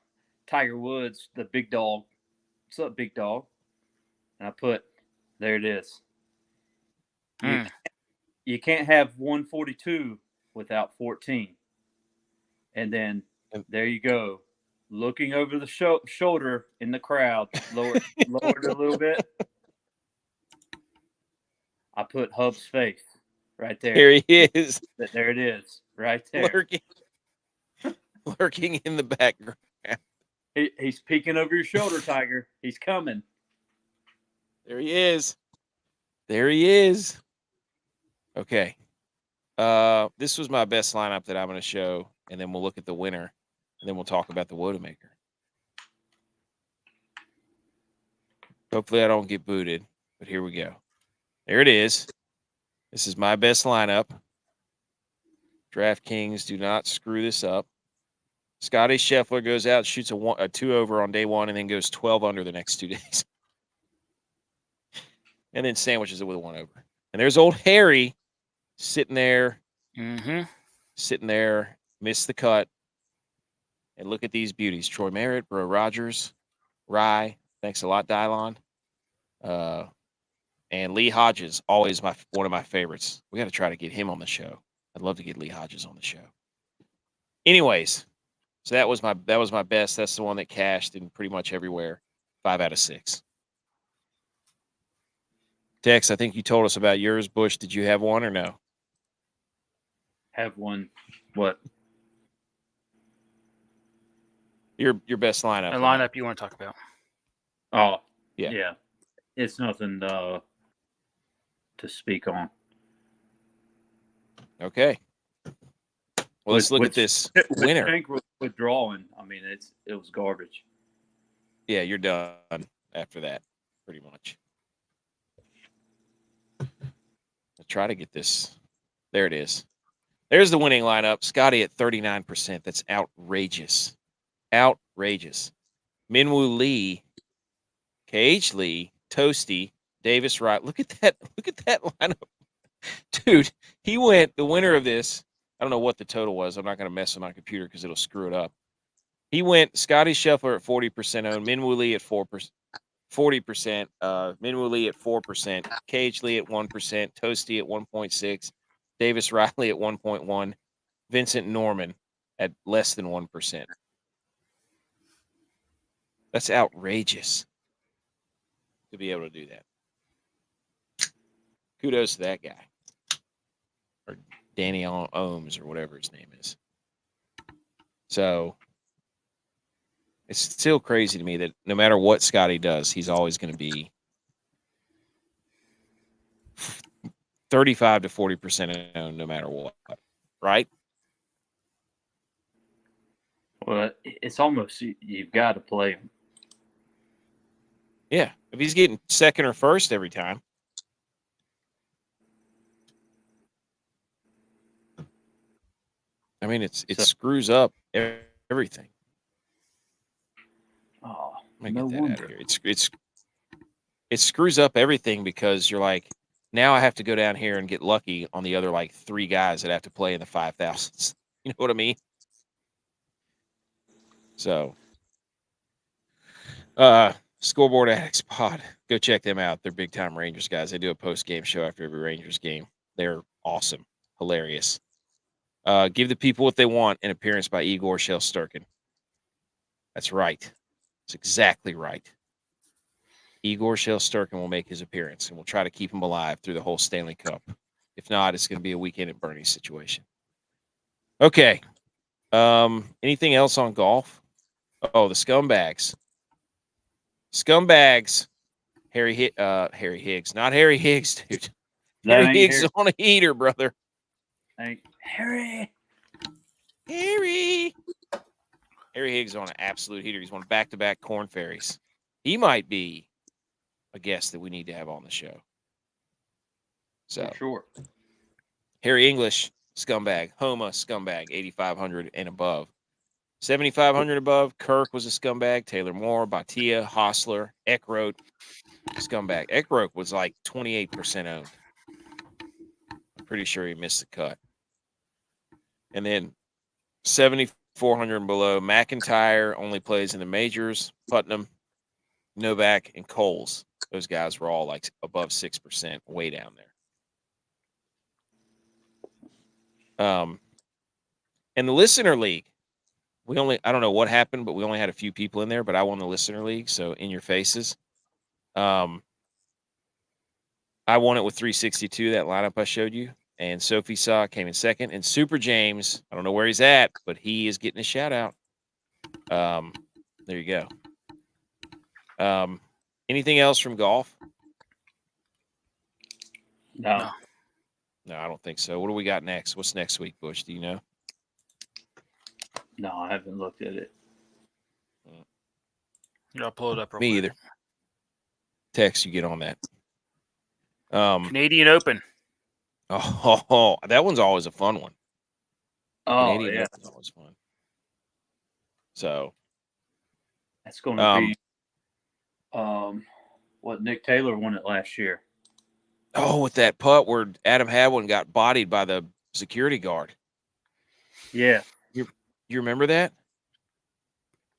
Tiger Woods, the big dog. What's up, big dog? And I put, there it is. You can't have 142 without 14. And then there you go. Looking over the shoulder in the crowd, lowered a little bit. I put Hub's face right there. Here he is. There it is, right there. Lurking in the background. He's peeking over your shoulder, Tiger. He's coming. There he is. There he is. Okay. This was my best lineup that I'm going to show, and then we'll look at the winner, and then we'll talk about the Wodamaker. Hopefully I don't get booted, but here we go. There it is. This is my best lineup. DraftKings, do not screw this up. Scottie Scheffler goes out, shoots a 2 over on day one, and then goes 12 under the next 2 days. And then sandwiches it with a 1 over. And there's old Harry sitting there. Sitting there, missed the cut. And look at these beauties. Troy Merritt, Bro Rogers, Rye. Thanks a lot, Dylon. And Lee Hodges, always one of my favorites. We got to try to get him on the show. I'd love to get Lee Hodges on the show. Anyways, so that was my best. That's the one that cashed in pretty much everywhere. 5 out of 6. Tex, I think you told us about yours. Bush, did you have one or no? Have one. What? Your best lineup. A lineup you want to talk about? Oh, yeah. It's nothing to speak on. Okay. Well, let's look at this winner. Tank withdrawing. I mean, it was garbage. Yeah, you're done after that, pretty much. I'll try to get this. There it is. There's the winning lineup. Scottie at 39%. That's outrageous. Outrageous. Minwoo Lee, KH Lee, Toasty, Davis Wright. Look at that lineup. Dude, he went, the winner of this, I don't know what the total was. I'm not going to mess with my computer because it'll screw it up. He went Scottie Scheffler at 40% owned, Minwoo Lee at 40%, Minwoo Lee at 4%, KH Lee at 1%, Toasty at 1.6%, Davis Riley at 1.1%, Vincent Norman at less than 1%. That's outrageous to be able to do that. Kudos to that guy. Or Danny Ohms or whatever his name is. So it's still crazy to me that no matter what Scottie does, he's always going to be 35 to 40% owned no matter what, right? Well, it's almost you've got to play him. Yeah, if he's getting second or first every time. I mean, it screws up everything. Oh, let me get that out of here. It screws up everything because you're like, now I have to go down here and get lucky on the other like 3 guys that have to play in the 5,000s. You know what I mean? So, Scoreboard Addicts Pod, go check them out. They're big time Rangers guys. They do a post game show after every Rangers game. They're awesome, hilarious. Give the people what they want. An appearance by Igor Shesterkin. That's right. That's exactly right. Igor Shesterkin will make his appearance, and we'll try to keep him alive through the whole Stanley Cup. If not, it's going to be a weekend at Bernie's situation. Okay. Anything else on golf? Oh, the scumbags. Scumbags. Harry Higgs. Not Harry Higgs, dude. Harry Higgs is on a heater, brother. Harry. Harry Higgs on an absolute heater. He's won back-to-back Corn Ferries. He might be a guest that we need to have on the show. So, For sure. Harry English, scumbag. Homa, scumbag, 8,500 and above. 7,500 above, Kirk was a scumbag. Taylor Moore, Batia, Hostler, Eckroat, scumbag. Eckroat was like 28% owned. I'm pretty sure he missed the cut. And then 7,400 and below, McIntyre only plays in the majors. Putnam, Novak, and Coles. Those guys were all like above 6%, way down there. And the listener league, I don't know what happened, but we only had a few people in there, but I won the listener league. So in your faces. I won it with 362, that lineup I showed you. And Sophie Saw came in second. And Super James, I don't know where he's at, but he is getting a shout out. There you go. Anything else from golf? No. No, I don't think so. What do we got next? What's next week, Bush? Do you know? No, I haven't looked at it. I'll pull it up real Me quick. either. Text, you get on that. Canadian Open. Oh, that one's always a fun one. Oh, Canadian yeah. Open's always fun. So That's going to be what Nick Taylor won it last year. Oh, with that putt where Adam Hadwin got bodied by the security guard. Yeah. You remember that?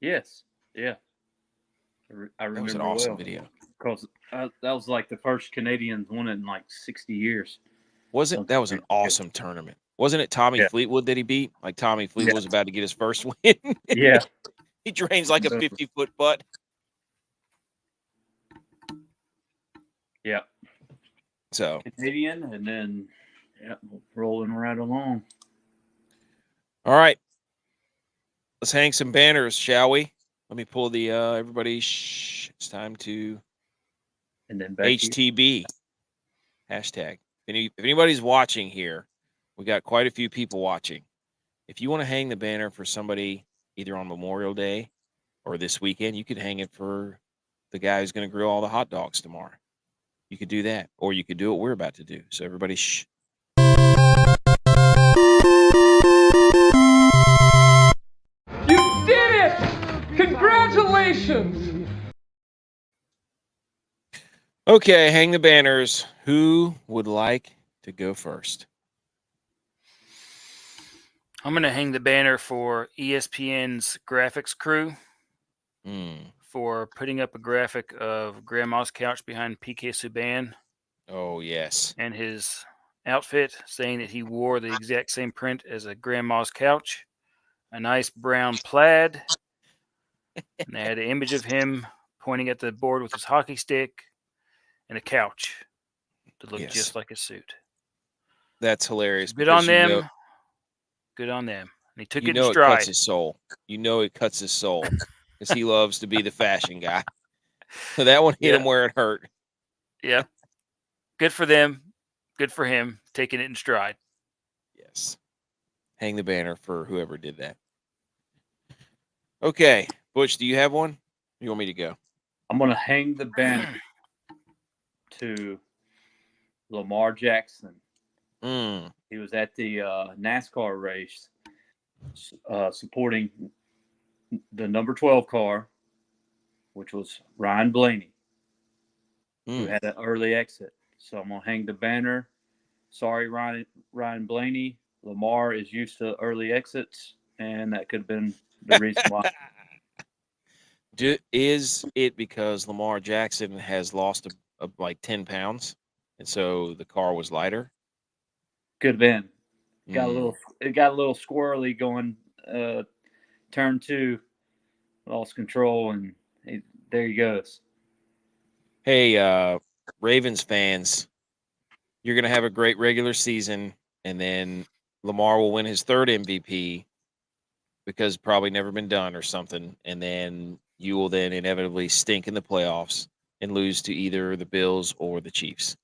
Yes. Yeah. I remember That was an awesome well, video. because that was like the first Canadians won it in like 60 years. That was an awesome tournament. Wasn't it Tommy Fleetwood that he beat? Like Tommy Fleetwood was about to get his first win. Yeah. He drains like a 50-foot putt. Yeah. So Canadian, and then rolling right along. All right. Let's hang some banners, shall we? Let me pull the everybody. It's time to And then HTB hashtag. If anybody's watching here, we got quite a few people watching. If you want to hang the banner for somebody either on Memorial Day or this weekend, you could hang it for the guy who's going to grill all the hot dogs tomorrow. You could do that, or you could do what we're about to do. So everybody, shh. You did it! Congratulations! Okay, hang the banners. Who would like to go first? I'm going to hang the banner for ESPN's graphics crew for putting up a graphic of Grandma's couch behind PK Subban. Oh, yes. And his outfit, saying that he wore the exact same print as a Grandma's couch, a nice brown plaid. And they had an image of him pointing at the board with his hockey stick and a couch that looked just like a suit. That's hilarious. Good on them. Good on them. And he took it in stride. It cuts his soul. It cuts his soul because he loves to be the fashion guy. So that one hit him where it hurt. Yeah. Good for them. Good for him taking it in stride. Yes. Hang the banner for whoever did that. Okay. Butch, do you have one? Or you want me to go? I'm going to hang the banner to Lamar Jackson. He was at the NASCAR race supporting the number 12 car, which was Ryan Blaney, who had an early exit. So I'm going to hang the banner. Sorry, Ryan Blaney. Lamar is used to early exits, and that could have been the reason why. Is it because Lamar Jackson has lost like 10 pounds, and so the car was lighter? Could have been. It got a little squirrely going. Turn 2, lost control, and there he goes. Hey, Ravens fans, you're going to have a great regular season, and then Lamar will win his 3rd MVP because probably never been done or something, and then you will then inevitably stink in the playoffs and lose to either the Bills or the Chiefs.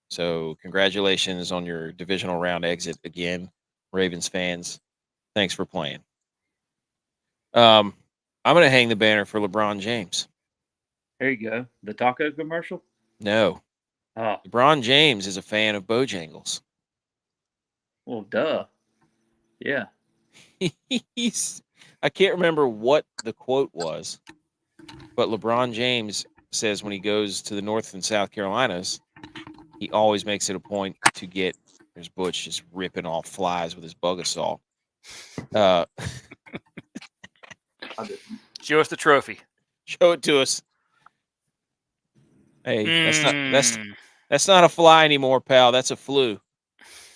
So congratulations on your divisional round exit again, Ravens fans. Thanks for playing. I'm going to hang the banner for LeBron James. There you go. The taco commercial? No. Oh, LeBron James is a fan of Bojangles. well, duh. Yeah. I can't remember what the quote was, but LeBron James says when he goes to the North and South Carolinas, he always makes it a point to get, there's Butch just ripping off flies with his bug assault. Show us the trophy. Show it to us. Hey, that's not a fly anymore, pal. That's a flu.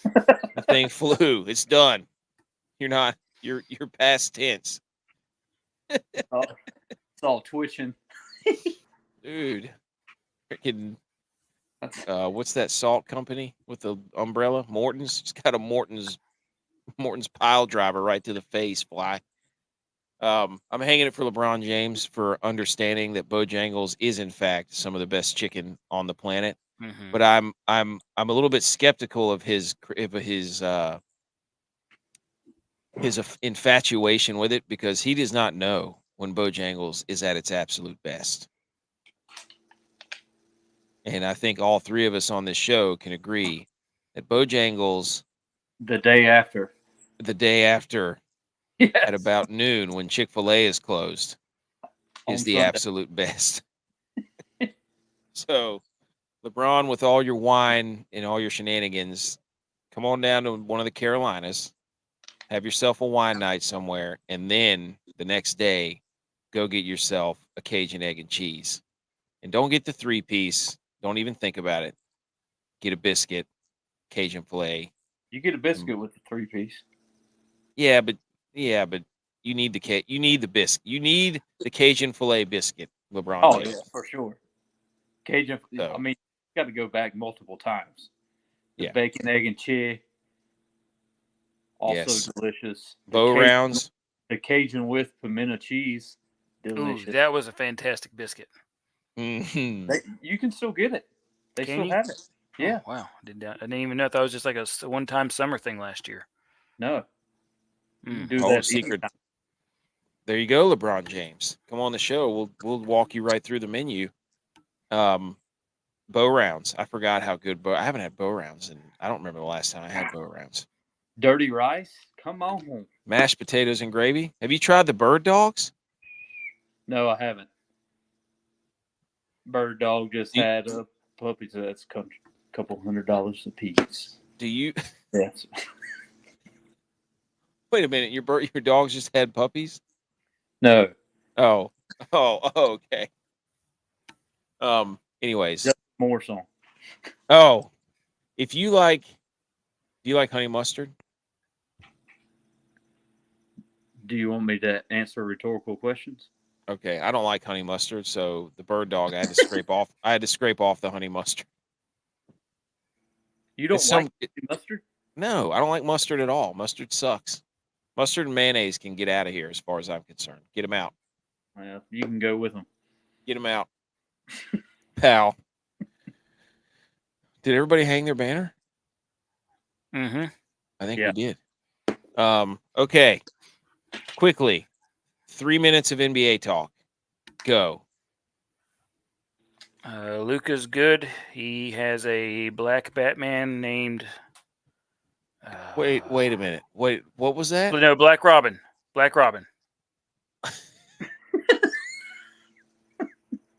The thing flew. It's done. You're past tense. Oh, it's all twitching. Dude. Freaking what's that salt company with the umbrella? Morton's. It's got a Morton's pile driver right to the face, fly. I'm hanging it for LeBron James for understanding that Bojangles is in fact some of the best chicken on the planet. Mm-hmm. But I'm a little bit skeptical of his infatuation with it because he does not know when Bojangles is at its absolute best. And I think all three of us on this show can agree that Bojangles The day after yes. At about noon when Chick-fil-A is closed is the Sunday. absolute best. So, LeBron, with all your wine and all your shenanigans, come on down to one of the Carolinas, have yourself a wine night somewhere, and then the next day, go get yourself a Cajun egg and cheese. And don't get the 3-piece. Don't even think about it. Get a biscuit, Cajun filet. You get a biscuit with the 3-piece. Yeah, but you need the biscuit. You need the Cajun filet biscuit, LeBron. Oh James. yeah, for sure. Cajun. So, I mean, you got to go back multiple times. The yeah. bacon, egg, and cheese. Also Yes. delicious. Bow rounds. The Cajun with pimento cheese. Delicious. Ooh, that was a fantastic biscuit. Mm-hmm. You can still get it. They Can still you? have it. Yeah. Oh, wow. I didn't even know. I thought it was just like a one-time summer thing last year. No. You can do Oh, that secret. anytime. There you go, LeBron James. Come on the show. We'll walk you right through the menu. Bow rounds. I forgot how good I haven't had bow rounds, and I don't remember the last time I had bow rounds. Dirty rice. Come on. Mashed potatoes and gravy. Have you tried the bird dogs? No, I haven't. Bird dog just had a puppy, so that's a couple $100 a piece. Do you? Yes. Wait a minute. Your dogs just had puppies? No. Oh, okay. Anyways. Just more song. Oh, do you like honey mustard? Do you want me to answer rhetorical questions? Okay, I don't like honey mustard, so the bird dog I had to scrape off. I had to scrape off the honey mustard. You don't like mustard? No, I don't like mustard at all. Mustard sucks. Mustard and mayonnaise can get out of here as far as I'm concerned. Get them out. Well, you can go with them. Get them out. Pal. Did everybody hang their banner? Mm-hmm. I think we did. Okay. Quickly. 3 minutes of NBA talk. Go. Luka's good. He has a black Batman named. Wait a minute. Wait, what was that? No, Black Robin. Black Robin.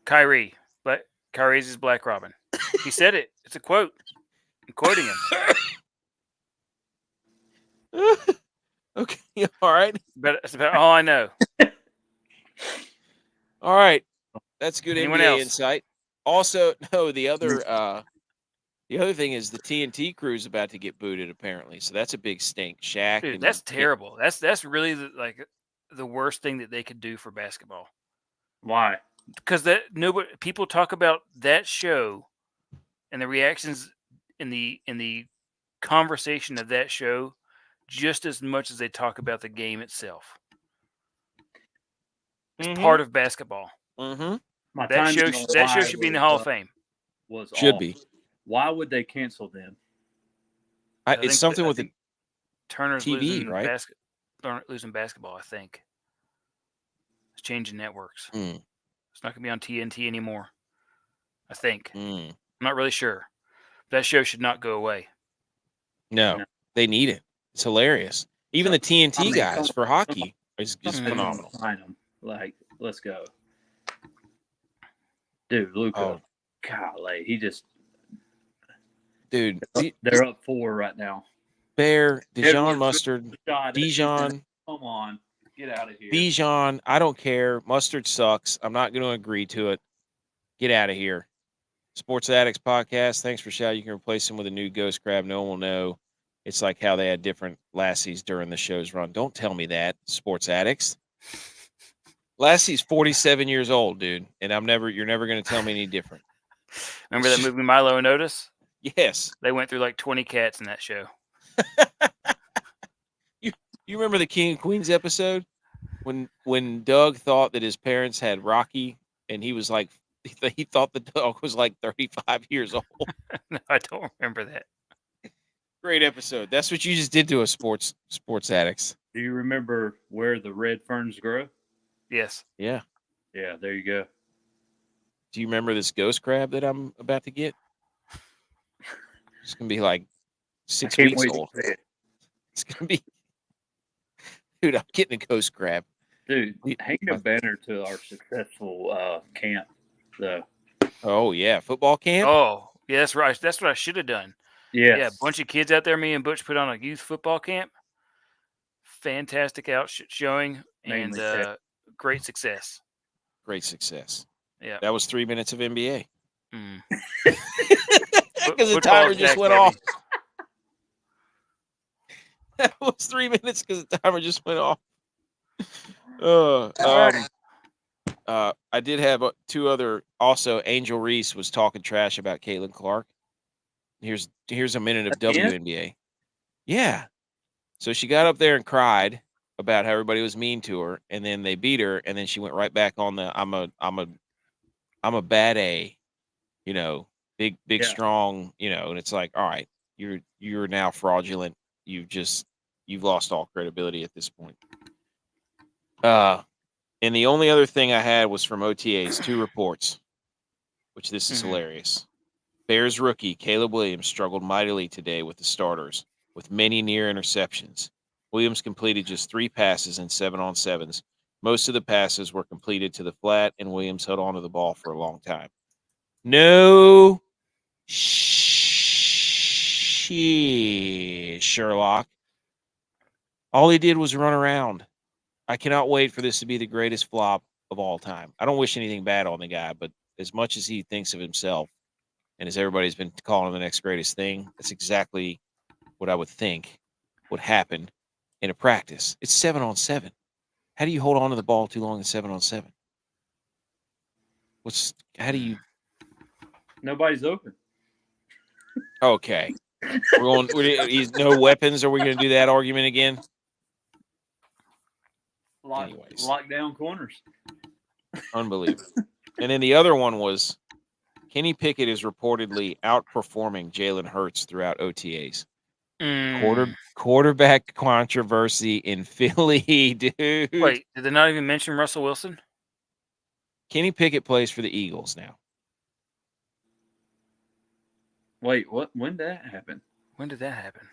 Kyrie. Kyrie's his Black Robin. He said it. It's a quote. I'm quoting him. Okay, all right. That's about all I know. All right. That's good Anyone NBA else? insight. Also, no, the other thing is the TNT crew is about to get booted, apparently. So that's a big stink. Shaq. Dude, that's terrible. That's really the worst thing that they could do for basketball. Why? Because people talk about that show and the reactions in the conversation of that show just as much as they talk about the game itself. It's part of basketball. Mm-hmm. That show should be in the Hall of Fame. Should be. Why would they cancel them? It's something with the Turner's TV, losing right? losing basketball. I think it's changing networks. Mm. It's not going to be on TNT anymore. I think. Mm. I'm not really sure. That show should not go away. No, they need it. It's hilarious. Even the TNT guys for hockey is phenomenal. Find them. Like, let's go. Dude, Luka. Golly, he just. Dude, they're up 4 right now. Bear, Dijon Mustard, Dijon. Come on, get out of here. Dijon, I don't care. Mustard sucks. I'm not going to agree to it. Get out of here. Sports Addicts Podcast. Thanks for shouting. You can replace him with a new Ghost Crab. No one will know. It's like how they had different Lassies during the show's run. Don't tell me that, Sports Addicts. Lassie's 47 years old, dude, and you're never going to tell me any different. Remember that movie Milo and Otis? Yes. They went through like 20 cats in that show. You remember the King and Queens episode when Doug thought that his parents had Rocky, and he was like, he thought the dog was like 35 years old. No, I don't remember that. Great episode. That's what you just did to us, sports addicts. Do you remember where the red ferns grow? Yes. Yeah. Yeah, there you go. Do you remember this ghost crab that I'm about to get? It's gonna be like 6 weeks old. It's gonna be, dude. I'm getting a ghost crab. Dude, hang a banner to our successful camp. Oh yeah, football camp. Oh yeah, that's right. That's what I should have done. Yes. Yeah, a bunch of kids out there. Me and Butch put on a youth football camp. Fantastic showing and great success. Great success. Yeah, that was 3 minutes of NBA. Because the timer just went off. That was 3 minutes because the timer just went off. I did have 2 other. Also, Angel Reese was talking trash about Caitlin Clark. Here's a minute of WNBA. Yeah. So she got up there and cried about how everybody was mean to her, and then they beat her, and then she went right back on the I'm a bad A, big strong, and it's like, all right, you're now fraudulent. You've lost all credibility at this point. And the only other thing I had was from OTAs, 2 reports, which this is hilarious. Bears rookie Caleb Williams struggled mightily today with the starters, with many near interceptions. Williams completed just 3 passes in 7-on-7s. Most of the passes were completed to the flat, and Williams held on to the ball for a long time. No Sherlock. All he did was run around. I cannot wait for this to be the greatest flop of all time. I don't wish anything bad on the guy, but as much as he thinks of himself, and as everybody's been calling him the next greatest thing, that's exactly what I would think would happen in a practice. It's 7-on-7. How do you hold on to the ball too long in 7-on-7? How do you? Nobody's open. Okay. He's no weapons. Are we going to do that argument again? Lockdown corners. Unbelievable. And then the other one was Kenny Pickett is reportedly outperforming Jalen Hurts throughout OTAs. Quarterback controversy in Philly, dude. Wait, did they not even mention Russell Wilson? Kenny Pickett plays for the Eagles now. Wait, what? When did that happen? When did that happen?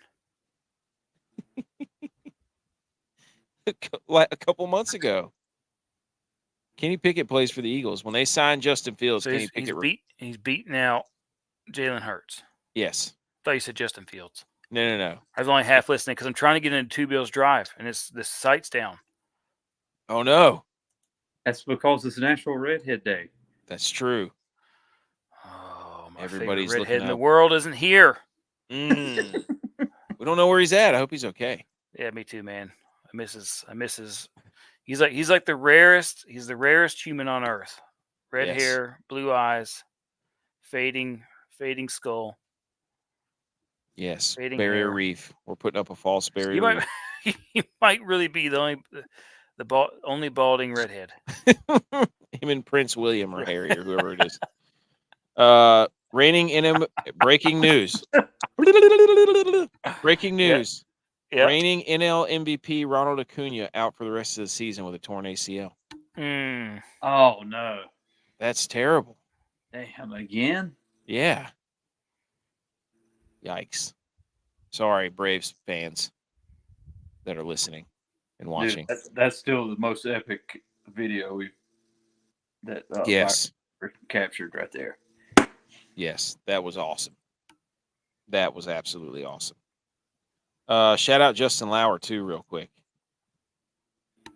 A couple months ago. Kenny Pickett plays for the Eagles. When they signed Justin Fields, so Kenny Pickett he's beating out Jalen Hurts. Yes. I thought you said Justin Fields. No. I was only half listening because I'm trying to get into Two Bills Drive, and the site's down. Oh, no. That's because it's National Redhead Day. That's true. Oh, my Everybody's favorite redhead in the up. world isn't here. We don't know where he's at. I hope he's okay. Yeah, me too, man. I miss his. He's like the rarest. He's the rarest human on earth. Red hair, blue eyes, fading skull. Yes, fading barrier hair. reef. We're putting up a false barrier reef. He might really be the only balding redhead. Him and Prince William or Harry or whoever it is. Reigning in him. Breaking news. Breaking news. Yep. Reigning NL MVP Ronald Acuna out for the rest of the season with a torn ACL. Oh no. That's terrible. Damn, again? Yeah. Yikes. Sorry, Braves fans that are listening and watching. Dude, that's still the most epic video that Yes. captured right there. Yes, that was awesome. That was absolutely awesome. Shout out Justin Lauer too, real quick.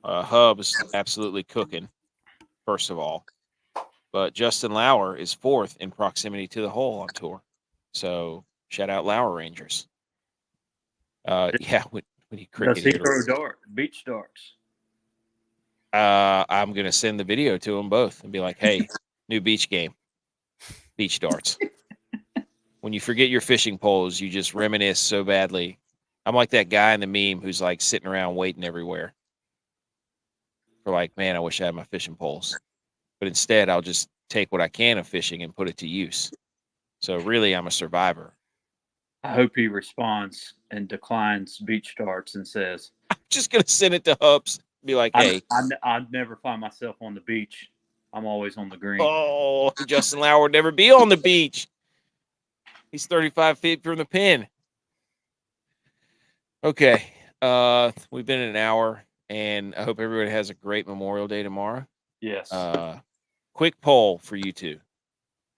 Hub's absolutely cooking, first of all. But Justin Lauer is 4th in proximity to the hole on tour. So shout out Lauer Rangers. Yeah, when he cricket Does he hit throw beach darts? I'm gonna send the video to them both and be like, hey, new beach game. Beach darts. When you forget your fishing poles, you just reminisce so badly. I'm like that guy in the meme who's like sitting around waiting everywhere. For like, man, I wish I had my fishing poles. But instead, I'll just take what I can of fishing and put it to use. So really, I'm a survivor. I hope he responds and declines beach darts and says, I'm just going to send it to Hubs. Be like, hey. I never find myself on the beach. I'm always on the green. Oh, Justin Lauer would never be on the beach. He's 35 feet from the pin. Okay. We've been in an hour, and I hope everybody has a great Memorial Day tomorrow. Yes. Quick poll for you two.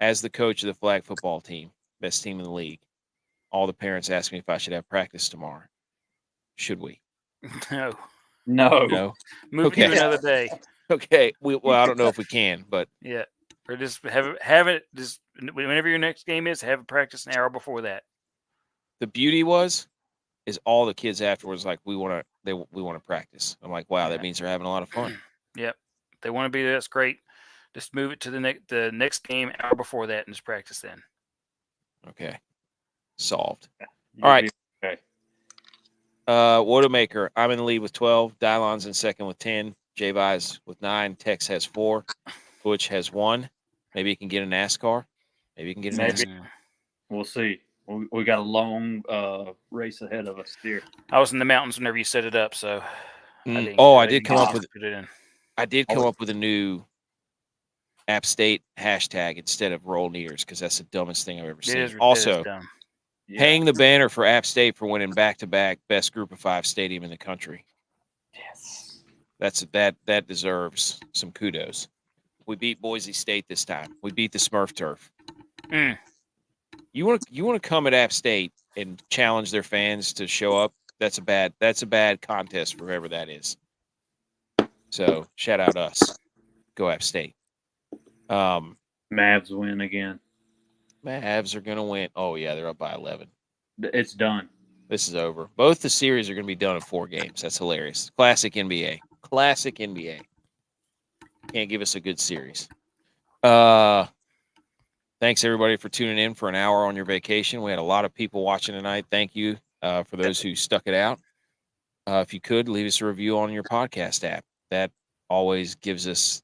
As the coach of the flag football team, best team in the league, all the parents asked me if I should have practice tomorrow. Should we? No. No. Move it to another day. Okay. Well, I don't know if we can, but yeah. Or just have it just whenever your next game is, have it practice an hour before that. The beauty is all the kids afterwards like we want to practice. I'm like, wow, that means they're having a lot of fun. Yep. If they want to be there, that's great. Just move it to the next game hour before that and just practice then. Okay. Solved. All right. Okay. Wodamaker, I'm in the lead with 12. Dylon's in second with 10. J-Vise with 9. Tex has 4. Butch has 1. Maybe he can get a NASCAR. Maybe he can get a NASCAR. We'll see. We got a long race ahead of us here. I was in the mountains whenever you set it up, so I did come up with a new App State hashtag instead of roll nears because that's the dumbest thing I've ever seen. Also, hang the banner for App State for winning back-to-back best Group of 5 stadium in the country. Yes, that deserves some kudos. We beat Boise State this time. We beat the Smurf turf. You want to come at App State and challenge their fans to show up? That's a bad contest for whoever that is. So shout out us. Go App State. Mavs win again. Mavs are gonna win. Oh yeah, they're up by 11. It's done. This is over. Both the series are gonna be done in 4 games. That's hilarious. Classic NBA. Can't give us a good series. Thanks everybody for tuning in for an hour on your vacation. We had a lot of people watching tonight. Thank you for those who stuck it out. If you could leave us a review on your podcast app, that always gives us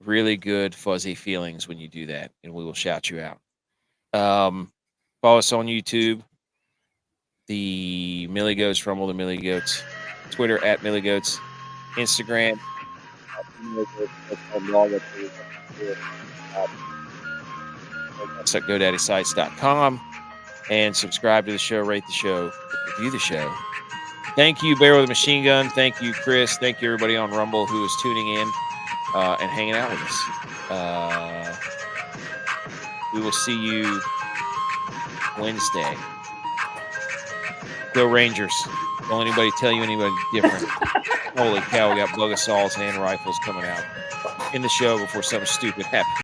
really good fuzzy feelings when you do that, and we will shout you out. Follow us on YouTube, the Millie Goats, Rumble the Millie Goats, Twitter at Millie Goats, Instagram. At GoDaddySites.com, and subscribe to the show, rate the show, review the show. Thank you, Bear with a Machine Gun. Thank you, Chris. Thank you, everybody on Rumble who is tuning in and hanging out with us. We will see you Wednesday. Go Rangers. Don't anybody tell you anybody different. Holy cow, we got Buggasaws and rifles coming out in the show before something stupid happens.